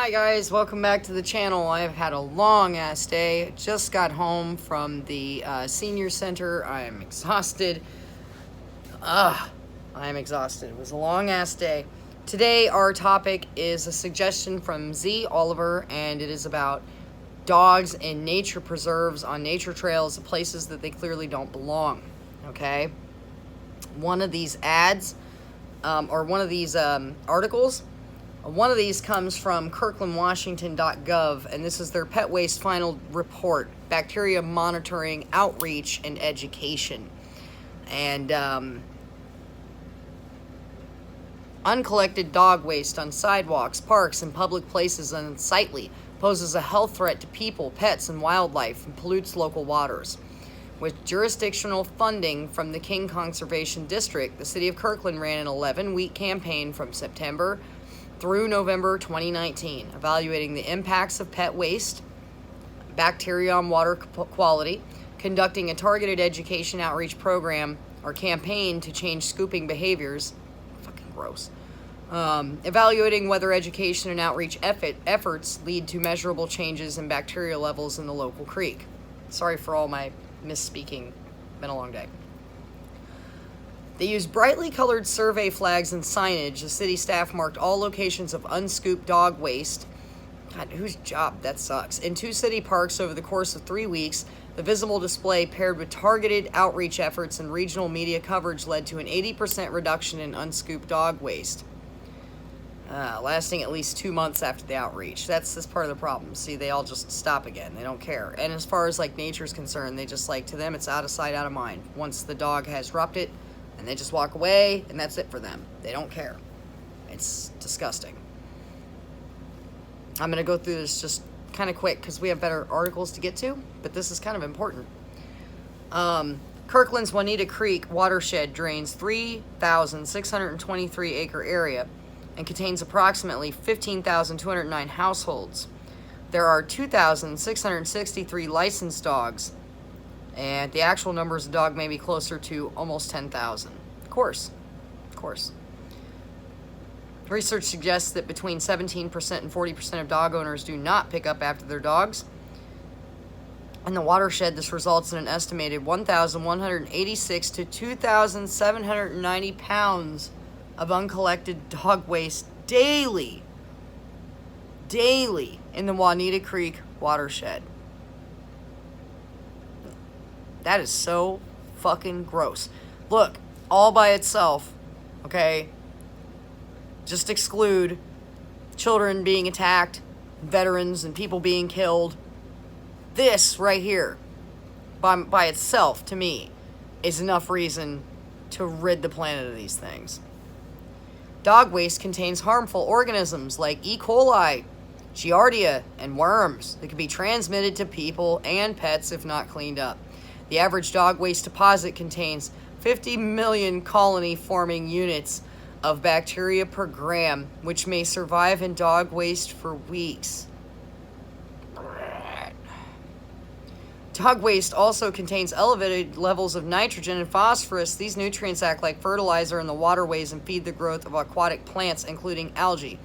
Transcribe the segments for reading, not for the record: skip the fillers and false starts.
Hi guys, welcome back to the channel. I've had a long ass day. Just got home from the senior center. I am exhausted. I am exhausted. It was a long ass day. Today our topic is a suggestion from Z Oliver, and it is about dogs in nature preserves, on nature trails, places that they clearly don't belong. Okay? One of these ads, or one of these articles, one of these comes from kirklandwashington.gov, and this is their pet waste final report, bacteria monitoring, outreach, and education. And uncollected dog waste on sidewalks, parks, and public places unsightly poses a health threat to people, pets, and wildlife, and pollutes local waters. With jurisdictional funding from the King Conservation District, the city of Kirkland ran an 11-week campaign from September through November 2019, evaluating the impacts of pet waste, bacteria on water quality, conducting a targeted education outreach program or campaign to change scooping behaviors, fucking gross, evaluating whether education and outreach efforts lead to measurable changes in bacteria levels in the local creek. Sorry for all my misspeaking, been a long day. They used brightly colored survey flags and signage. The city staff marked all locations of unscooped dog waste. God, whose job? That sucks. In 2 city parks over the course of 3 weeks, the visible display paired with targeted outreach efforts and regional media coverage led to an 80% reduction in unscooped dog waste, lasting at least 2 months after the outreach. That's part of the problem. See, they all just stop again. They don't care. And as far as like nature's concerned, they just to them, it's out of sight, out of mind. Once the dog has dropped it, and they just walk away, and that's it for them. They don't care. It's disgusting. I'm going to go through this just kind of quick because we have better articles to get to, but this is kind of important. Kirkland's Juanita Creek watershed drains 3,623 acre area and contains approximately 15,209 households. There are 2,663 licensed dogs, and the actual numbers of dog may be closer to almost 10,000. Of course. Research suggests that between 17% and 40% of dog owners do not pick up after their dogs. In the watershed, this results in an estimated 1,186 to 2,790 pounds of uncollected dog waste daily in the Juanita Creek watershed. That is so fucking gross. Look, all by itself, okay? Just exclude children being attacked, veterans, and people being killed. This right here, by itself, to me, is enough reason to rid the planet of these things. Dog waste contains harmful organisms like E. coli, Giardia, and worms that can be transmitted to people and pets if not cleaned up. The average dog waste deposit contains 50 million colony-forming units of bacteria per gram, which may survive in dog waste for weeks. Dog waste also contains elevated levels of nitrogen and phosphorus. These nutrients act like fertilizer in the waterways and feed the growth of aquatic plants, including algae.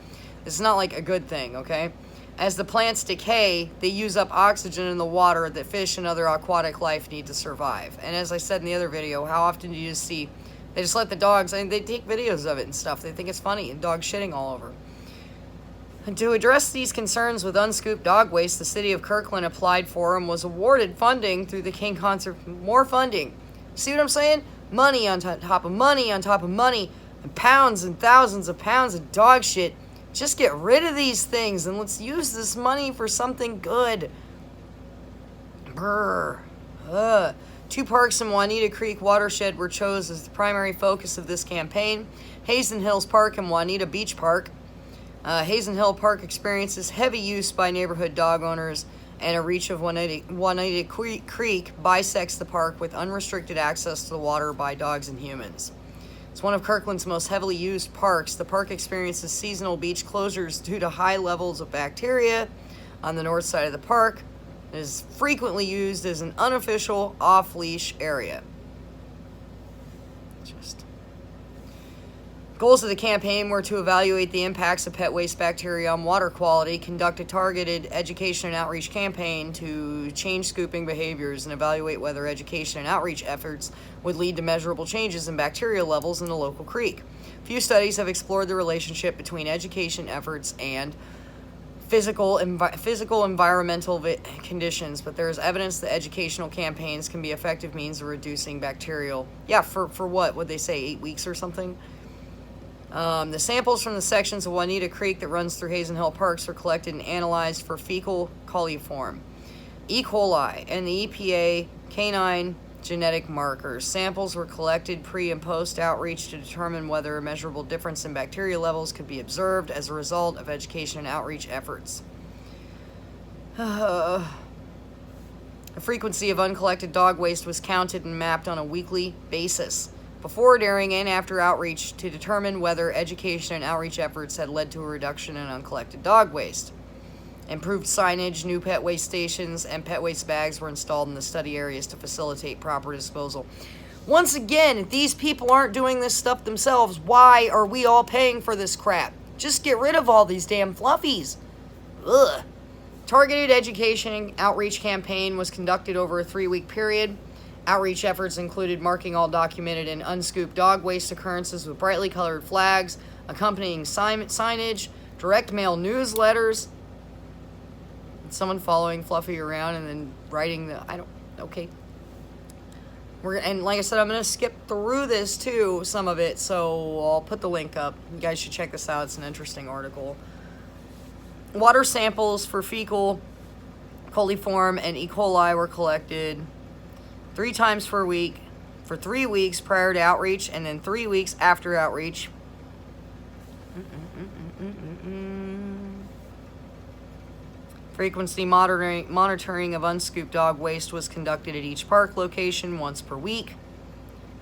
This is not like a good thing, okay? As the plants decay, they use up oxygen in the water that fish and other aquatic life need to survive. And as I said in the other video, how often do you just see, they just let the dogs, and they take videos of it and stuff. They think it's funny, and dogs shitting all over. And to address these concerns with unscooped dog waste, the city of Kirkland applied for and was awarded funding through the King more funding. See what I'm saying? Money on top of money on top of money, and pounds and thousands of pounds of dog shit. Just get rid of these things and let's use this money for something good. 2 parks in Juanita Creek watershed were chosen as the primary focus of this campaign. Hazen Hills Park and Juanita Beach Park. Hazen Hill Park experiences heavy use by neighborhood dog owners, and a reach of Juanita Creek bisects the park with unrestricted access to the water by dogs and humans. It's one of Kirkland's most heavily used parks. The park experiences seasonal beach closures due to high levels of bacteria on the north side of the park. It is frequently used as an unofficial off-leash area. Goals of the campaign were to evaluate the impacts of pet waste bacteria on water quality, conduct a targeted education and outreach campaign to change scooping behaviors, and evaluate whether education and outreach efforts would lead to measurable changes in bacteria levels in the local creek. Few studies have explored the relationship between education efforts and physical environmental conditions, but there is evidence that educational campaigns can be effective means of reducing bacterial. Yeah, for what? Would they say 8 weeks or something? The samples from the sections of Juanita Creek that runs through Hazen Hill Parks were collected and analyzed for fecal coliform, E. coli, and the EPA canine genetic markers. Samples were collected pre and post outreach to determine whether a measurable difference in bacteria levels could be observed as a result of education and outreach efforts. The frequency of uncollected dog waste was counted and mapped on a weekly basis, before, during, and after outreach, to determine whether education and outreach efforts had led to a reduction in uncollected dog waste. Improved signage, new pet waste stations, and pet waste bags were installed in the study areas to facilitate proper disposal. Once again, if these people aren't doing this stuff themselves, why are we all paying for this crap? Just get rid of all these damn fluffies. Ugh. Targeted education and outreach campaign was conducted over a 3-week period. Outreach efforts included marking all documented and unscooped dog waste occurrences with brightly colored flags, accompanying signage, direct mail newsletters, and someone following Fluffy around and then writing okay. And like I said, I'm going to skip through this too, some of it, so I'll put the link up. You guys should check this out. It's an interesting article. Water samples for fecal coliform and E. coli were collected 3 times per week for 3 weeks prior to outreach, and then 3 weeks after outreach. Frequency monitoring of unscooped dog waste was conducted at each park location once per week.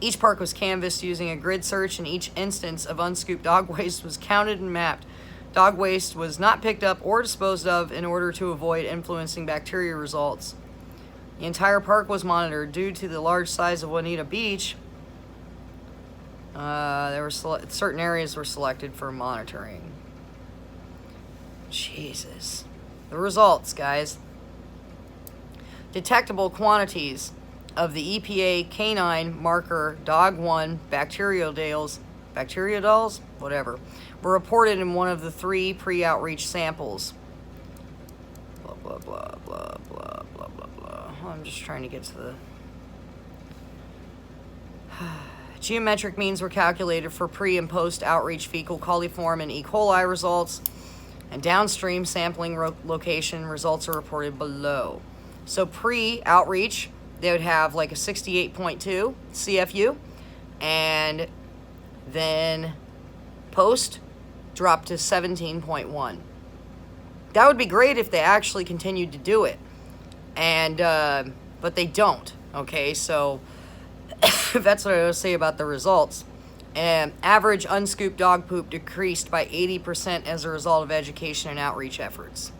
Each park was canvassed using a grid search, and each instance of unscooped dog waste was counted and mapped. Dog waste was not picked up or disposed of in order to avoid influencing bacteria results. The entire park was monitored. Due to the large size of Juanita Beach, certain areas were selected for monitoring. Jesus. The results, guys. Detectable quantities of the EPA canine marker Dog1 bacteriodales, whatever, were reported in one of the 3 pre-outreach samples. Blah, blah, blah, blah, blah, blah, blah, blah. I'm just trying to get to the... Geometric means were calculated for pre- and post-outreach fecal coliform and E. coli results, and downstream sampling location results are reported below. So pre-outreach, they would have like a 68.2 CFU, and then post dropped to 17.1. That would be great if they actually continued to do it, and but they don't. Okay, so that's what I would say about the results. And average unscooped dog poop decreased by 80% as a result of education and outreach efforts.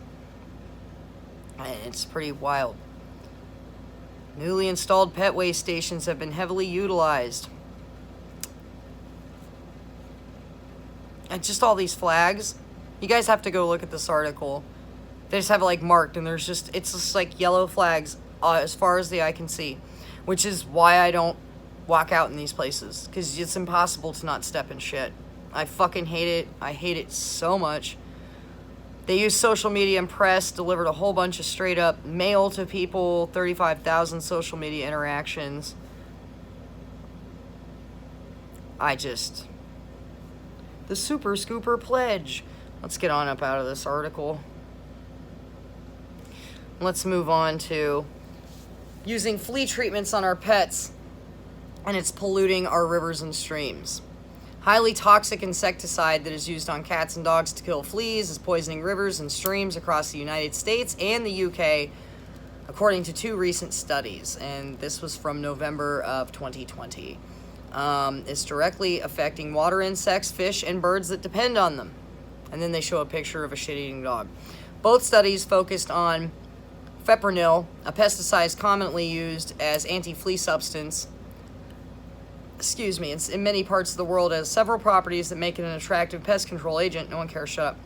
And it's pretty wild. Newly installed pet waste stations have been heavily utilized. And just all these flags. You guys have to go look at this article. They just have it like marked, and it's just like yellow flags as far as the eye can see. Which is why I don't walk out in these places, because it's impossible to not step in shit. I fucking hate it. I hate it so much. They used social media and press, delivered a whole bunch of straight up mail to people, 35,000 social media interactions. The Super Scooper Pledge. Let's get on up out of this article. Let's move on to using flea treatments on our pets, and it's polluting our rivers and streams. Highly toxic insecticide that is used on cats and dogs to kill fleas is poisoning rivers and streams across the United States and the UK, according to 2 recent studies. And this was from November of 2020. It's directly affecting water insects, fish, and birds that depend on them. And then they show a picture of a shit-eating dog. Both studies focused on fipronil, a pesticide commonly used as anti-flea substance. excuse me, in many parts of the world has several properties that make it an attractive pest control agent. No one cares, shut up.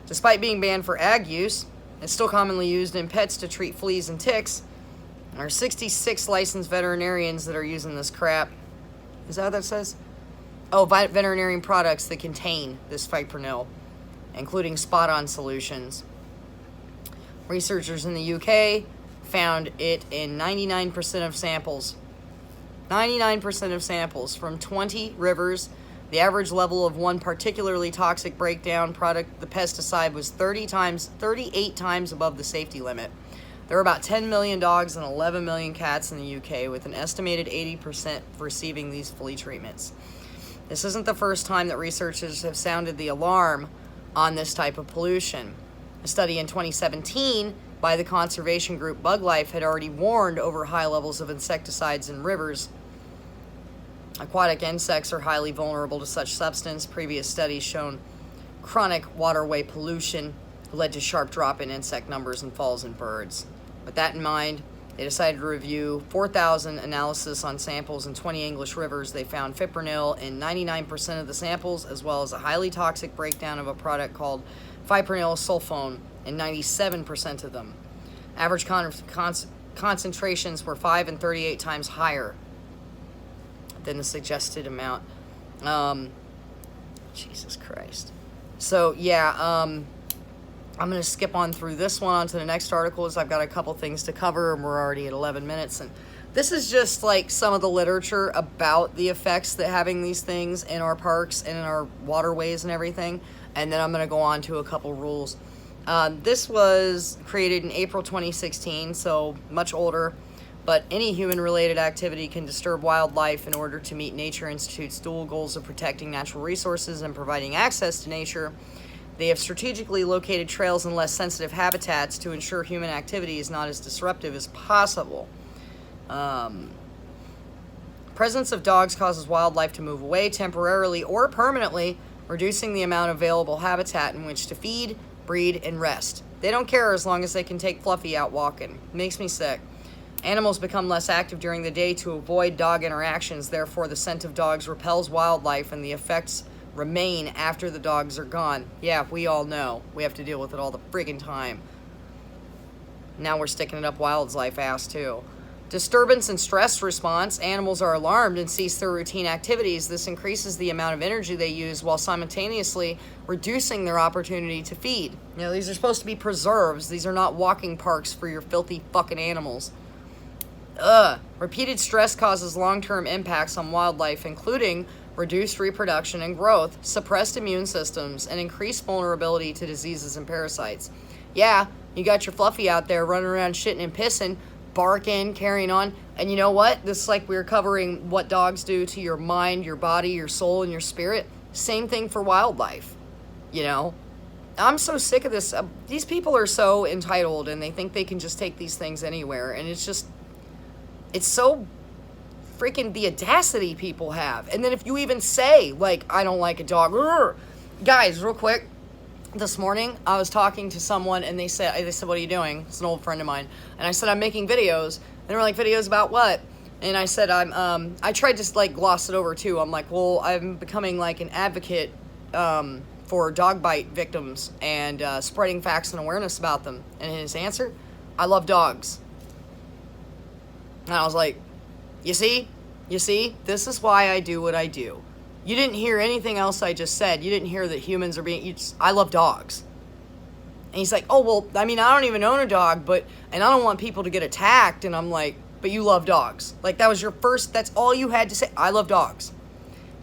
Despite being banned for ag use, it's still commonly used in pets to treat fleas and ticks. There are 66 licensed veterinarians that are using this crap. Is that what that says? Oh, veterinarian products that contain this fipronil, including spot-on solutions. Researchers in the UK found it in 99% of samples. 99% of samples from 20 rivers. The average level of one particularly toxic breakdown product, the pesticide, was 38 times above the safety limit. There are about 10 million dogs and 11 million cats in the UK, with an estimated 80% receiving these flea treatments. This isn't the first time that researchers have sounded the alarm on this type of pollution. A study in 2017 by the conservation group Bug Life had already warned over high levels of insecticides in rivers. Aquatic insects are highly vulnerable to such substance. Previous studies shown chronic waterway pollution led to sharp drop in insect numbers and falls in birds. With that in mind, they decided to review 4,000 analysis on samples in 20 English rivers. They found fipronil in 99% of the samples, as well as a highly toxic breakdown of a product called fipronil sulfone in 97% of them. Average concentrations were 5 and 38 times higher than the suggested amount. Jesus Christ. So, yeah, I'm going to skip on through this one onto the next article, as I've got a couple things to cover, and we're already at 11 minutes. And this is just like some of the literature about the effects that having these things in our parks and in our waterways and everything. And then I'm going to go on to a couple rules. This was created in April 2016, so much older. But any human-related activity can disturb wildlife. In order to meet Nature Institute's dual goals of protecting natural resources and providing access to nature, they have strategically located trails in less sensitive habitats to ensure human activity is not as disruptive as possible. Presence of dogs causes wildlife to move away temporarily or permanently, reducing the amount of available habitat in which to feed, breed, and rest. They don't care as long as they can take Fluffy out walking. Makes me sick. Animals become less active during the day to avoid dog interactions. Therefore, the scent of dogs repels wildlife, and the effects remain after the dogs are gone. Yeah, we all know. We have to deal with it all the friggin' time. Now we're sticking it up wildlife ass, too. Disturbance and stress response. Animals are alarmed and cease their routine activities. This increases the amount of energy they use while simultaneously reducing their opportunity to feed. You know, these are supposed to be preserves. These are not walking parks for your filthy fucking animals. Repeated stress causes long-term impacts on wildlife, including reduced reproduction and growth, suppressed immune systems, and increased vulnerability to diseases and parasites. Yeah, you got your Fluffy out there running around shitting and pissing, barking, carrying on, and you know what? This is like we were covering what dogs do to your mind, your body, your soul, and your spirit. Same thing for wildlife, you know? I'm so sick of this. These people are so entitled, and they think they can just take these things anywhere, and it's just... It's so freaking the audacity people have. And then if you even say, like, I don't like a dog. Guys, real quick. This morning, I was talking to someone, and they said, what are you doing? It's an old friend of mine. And I said, I'm making videos. And they were like, videos about what? And I said, I tried to, like, gloss it over, too. I'm like, well, I'm becoming, like, an advocate for dog bite victims and spreading facts and awareness about them. And his answer, I love dogs. And I was like, you see, this is why I do what I do. You didn't hear anything else I just said. You didn't hear that humans are being, I love dogs. And he's like, oh, well, I mean, I don't even own a dog, and I don't want people to get attacked. And I'm like, but you love dogs. Like, that was your first, that's all you had to say. I love dogs.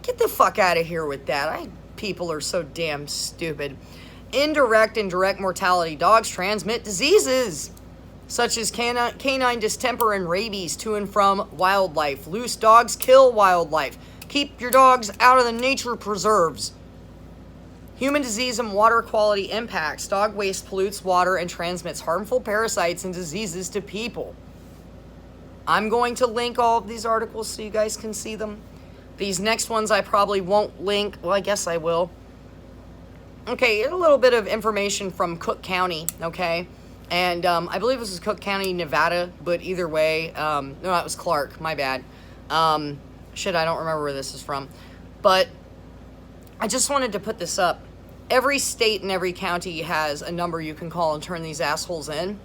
Get the fuck out of here with that. People are so damn stupid. Indirect and direct mortality. Dogs transmit diseases such as canine distemper and rabies to and from wildlife. Loose dogs kill wildlife. Keep your dogs out of the nature preserves. Human disease and water quality impacts. Dog waste pollutes water and transmits harmful parasites and diseases to people. I'm going to link all of these articles so you guys can see them. These next ones I probably won't link. Well, I guess I will. Okay, a little bit of information from Cook County, okay? And I believe this is Cook County, Nevada, but either way, no, that was Clark, my bad. Shit, I don't remember where this is from. But I just wanted to put this up. Every state and every county has a number you can call and turn these assholes in.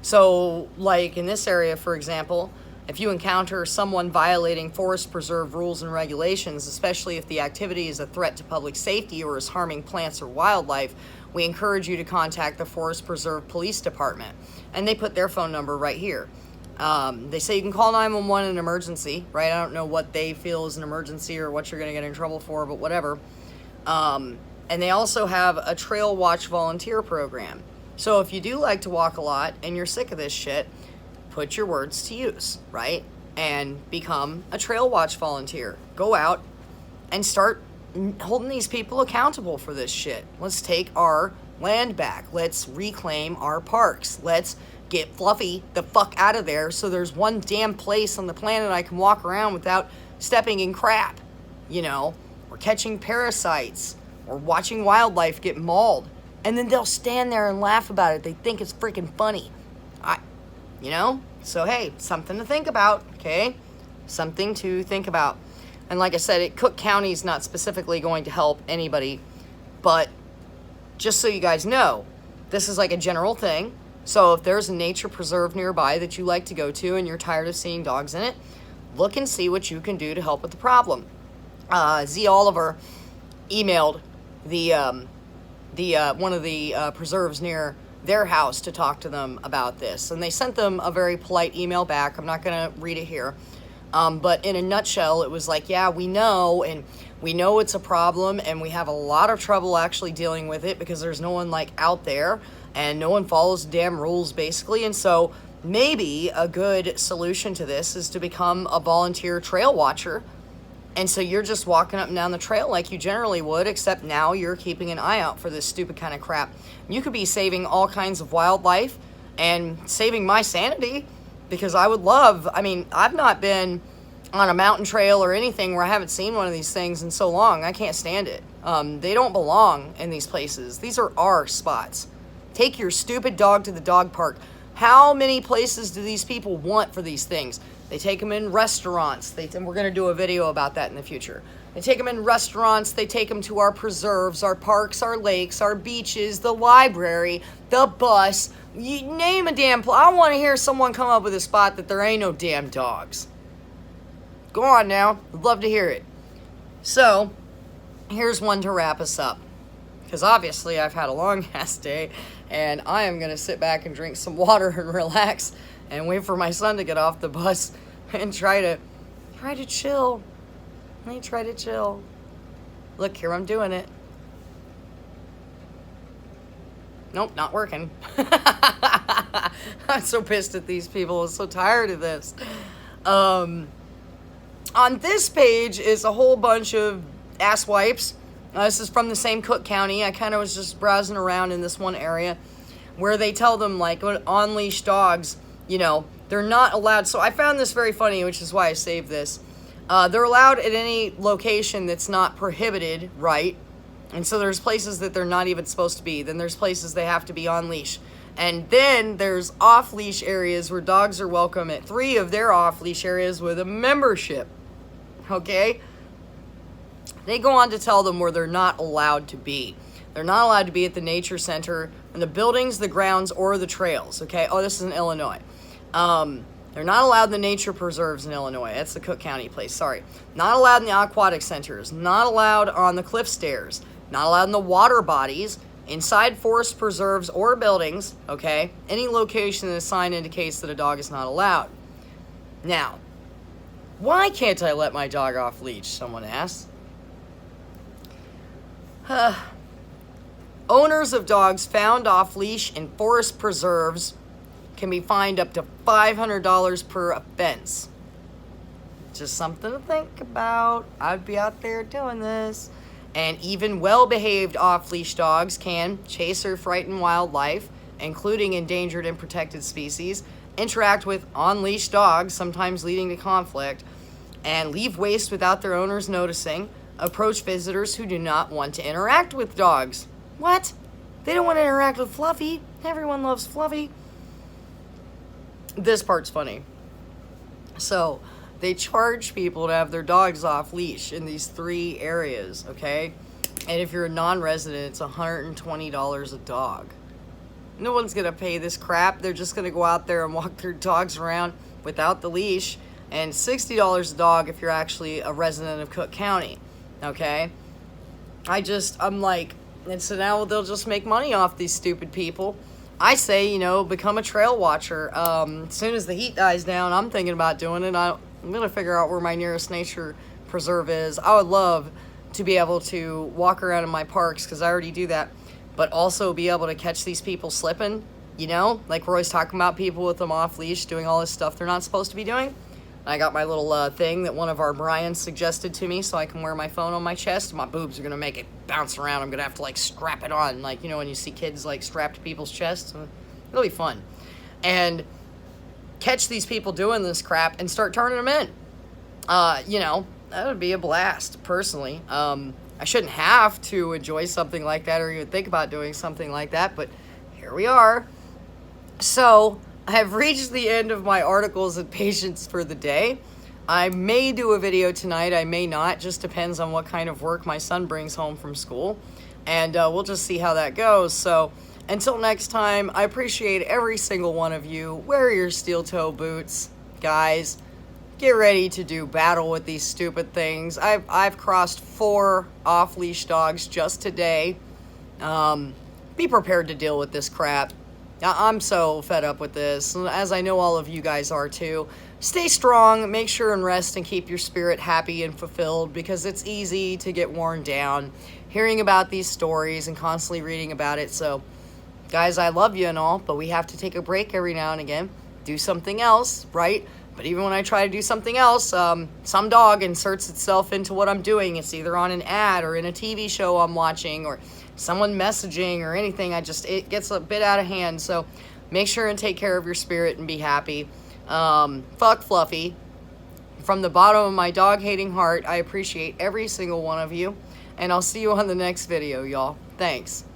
So, like in this area, for example, if you encounter someone violating forest preserve rules and regulations, especially if the activity is a threat to public safety or is harming plants or wildlife, we encourage you to contact the Forest Preserve Police Department. And they put their phone number right here. They say you can call 911 in an emergency, right? I don't know what they feel is an emergency or what you're going to get in trouble for, but whatever. And they also have a trail watch volunteer program. So if you do like to walk a lot and you're sick of this shit, put your words to use, right? And become a trail watch volunteer. Go out and start holding these people accountable for this shit. Let's take our land back. Let's reclaim our parks. Let's get Fluffy the fuck out of there so there's one damn place on the planet I can walk around without stepping in crap, you know, or catching parasites, or watching wildlife get mauled. And then they'll stand there and laugh about it. They think it's freaking funny. You know? So, hey, something to think about, okay? Something to think about. And like I said, Cook County is not specifically going to help anybody, but just so you guys know, this is like a general thing. So if there's a nature preserve nearby that you like to go to and you're tired of seeing dogs in it, look and see what you can do to help with the problem. Z. Oliver emailed the one of the preserves near their house to talk to them about this, and they sent them a very polite email back. I'm not going to read it here, but in a nutshell, it was like, yeah, we know, and we know it's a problem, and we have a lot of trouble actually dealing with it because there's no one like out there, and no one follows the damn rules basically. And so maybe a good solution to this is to become a volunteer trail watcher. And so you're just walking up and down the trail like you generally would, except now you're keeping an eye out for this stupid kind of crap. You could be saving all kinds of wildlife and saving my sanity, because I would love, I mean, I've not been on a mountain trail or anything where I haven't seen one of these things in so long. I can't stand it. They don't belong in these places. These are our spots. Take your stupid dog to the dog park. How many places do these people want for these things? They take them in restaurants. And we're going to do a video about that in the future. They take them in restaurants. They take them to our preserves, our parks, our lakes, our beaches, the library, the bus. You name a damn place. I want to hear someone come up with a spot that there ain't no damn dogs. Go on now. I'd love to hear it. So, here's one to wrap us up. Because obviously I've had a long ass day, and I am going to sit back and drink some water and relax and wait for my son to get off the bus and try to chill. Let me try to chill. Look, here I'm doing it. Nope, not working. I'm so pissed at these people. I'm so tired of this. On this page is a whole bunch of ass wipes. This is from the same Cook County. I kind of was just browsing around in this one area where they tell them, like, on-leash dogs, you know, they're not allowed. So I found this very funny, which is why I saved this. They're allowed at any location that's not prohibited, right? And so there's places that they're not even supposed to be. Then there's places they have to be on leash. And then there's off-leash areas where dogs are welcome at 3 of their off-leash areas with a membership. Okay? They go on to tell them where they're not allowed to be. They're not allowed to be at the nature center, in the buildings, the grounds, or the trails. Okay? Oh, this is in Illinois. They're not allowed in the nature preserves in Illinois. That's the Cook County place, sorry. Not allowed in the aquatic centers. Not allowed on the cliff stairs. Not allowed in the water bodies, inside forest preserves or buildings, okay? Any location that a sign indicates that a dog is not allowed. Now, why can't I let my dog off leash, someone asks. Owners of dogs found off leash in forest preserves can be fined up to $500 per offense. Just something to think about. I'd be out there doing this. And even well-behaved off-leash dogs can chase or frighten wildlife, including endangered and protected species, interact with on-leash dogs, sometimes leading to conflict, and leave waste without their owners noticing, approach visitors who do not want to interact with dogs. What? They don't want to interact with Fluffy. Everyone loves Fluffy. This part's funny. So, They charge people to have their dogs off leash in these 3 areas, okay? And if you're a non-resident, it's $120 a dog. No one's gonna pay this crap. They're just gonna go out there and walk their dogs around without the leash. And $60 a dog if you're actually a resident of Cook County, okay? I'm like, and so now they'll just make money off these stupid people. I say, you know, become a trail watcher. As soon as the heat dies down, I'm thinking about doing it. I'm gonna figure out where my nearest nature preserve is. I would love to be able to walk around in my parks, because I already do that, but also be able to catch these people slipping, you know? Like we're always talking about people with them off leash doing all this stuff they're not supposed to be doing. I got my little thing that one of our Bryans suggested to me so I can wear my phone on my chest. My boobs are going to make it bounce around. I'm going to have to, like, strap it on. Like, you know, when you see kids, like, strapped to people's chests. It'll be fun. And catch these people doing this crap and start turning them in. You know, that would be a blast, personally. I shouldn't have to enjoy something like that or even think about doing something like that, but here we are. So I have reached the end of my articles and patience for the day. I may do a video tonight, I may not, just depends on what kind of work my son brings home from school, and we'll just see how that goes. So until next time, I appreciate every single one of you. Wear your steel toe boots, guys. Get ready to do battle with these stupid things. I've crossed 4 off-leash dogs just today. Be prepared to deal with this crap. I'm so fed up with this, as I know all of you guys are too. Stay strong, make sure and rest, and keep your spirit happy and fulfilled, because it's easy to get worn down hearing about these stories and constantly reading about it. So, guys, I love you and all, but we have to take a break every now and again, do something else, right? But even when I try to do something else, some dog inserts itself into what I'm doing. It's either on an ad or in a TV show I'm watching or someone messaging or anything. It gets a bit out of hand. So make sure and take care of your spirit and be happy. Fuck Fluffy. From the bottom of my dog-hating heart, I appreciate every single one of you. And I'll see you on the next video, y'all. Thanks.